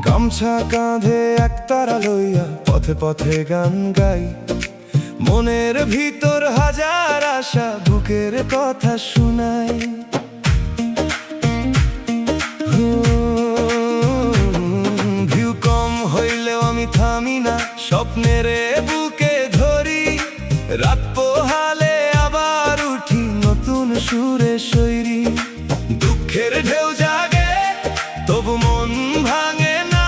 গামছা কাঁধে একতারা লইয়া পথে পথে গান গাই, মনের ভিতর হাজার আশা বুকের কথা শুনাই। ভিউ কম হইলেও আমি থামি না, স্বপ্নের বুকে ধরি। রাত পোহালে আবার উঠি নতুন সুরে সৈরি। দুঃখের ঢেউ জাগে তবু মন ভাঙে না,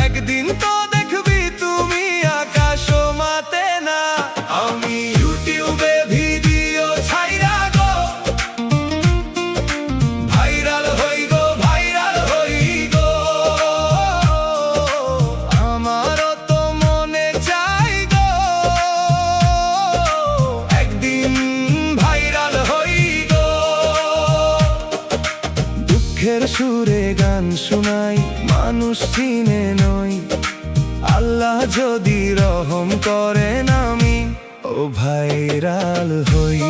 একদিন তো দেখবি তুমি আকাশ মাতে না। আমি ইউটিউবে ভিডিও ছাইরা গো, ভাইরাল হই গো, ভাইরাল হই গো। আমারও তো মনে চাই গো, একদিন ভাইরাল হই গো। দুঃখের সুরে গান শোনাই, মানুষ চিনে নই। আল্লাহ যদি রহম করেন আমি ও ভাইরাল হই।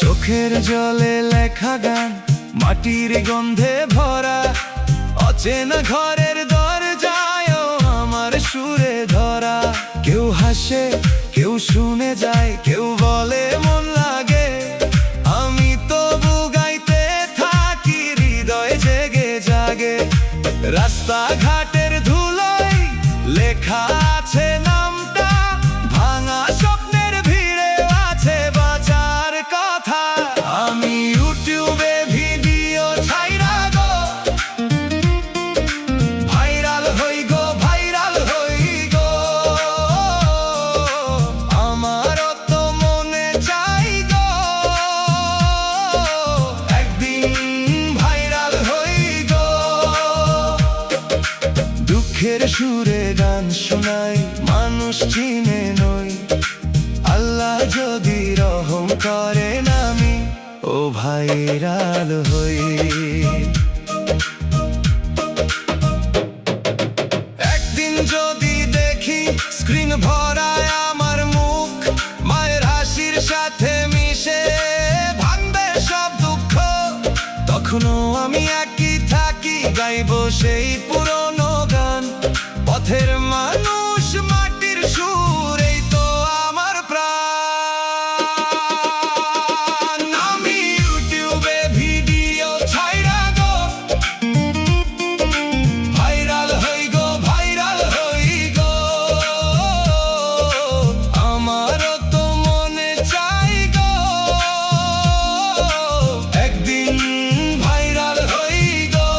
চোখের জলে লেখা গান, মাটির গন্ধে ভরা। অচেনা ঘরের দরজায়ও আমার সুরে ধরা। কেউ হাসে, কেউ শুনে যায়, কেউ বলে মন লাগে। আমি তবু গাইতে থাকি, হৃদয় জেগে জাগে। রাস্তাঘাটের ধুলোয় লেখা আছে নামটা, ভাঙা স্বপ্নের ভিড়ে আছে বাঁচার কথা। আমি ইউটিউবে ভিডিও ছাইরা গো, ভাইরাল হই গো, ভাইরাল হই গো। আমারও তো মনে চাই গো, একদিন ভাইরাল হই গো। দুঃখের সুরে গান শোনাই, মানুষ চিনে নই। আল্লাহ যদি রহম করেন আমি ও ভাইরাল হই। একদিন যদি দেখি স্ক্রিন ভরায় আমার মুখ, মায়ের হাসির সাথে মিশে ভাঙবে সব দুঃখ। তখনও আমি একই থাকি, গাইবো সেই পুরনো গান। পথের মানুষ, মাটির সুর, এই তো আমার প্রাণ। আমি ইউটিউবে ভিডিও ছাইরা গো, ভাইরাল হই গো, ভাইরাল হই গো। আমারও তো মনে চাই গো, একদিন ভাইরাল হই গো।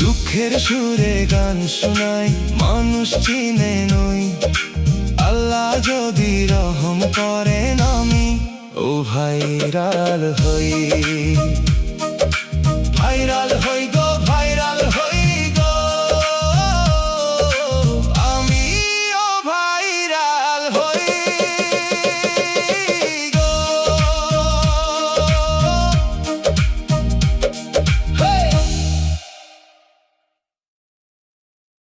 দুঃখের সুরে গান শোনাই, মানুষ চিনে নই। আল্লাহ যদি রহম করেন আমি ও ভাইরাল হই।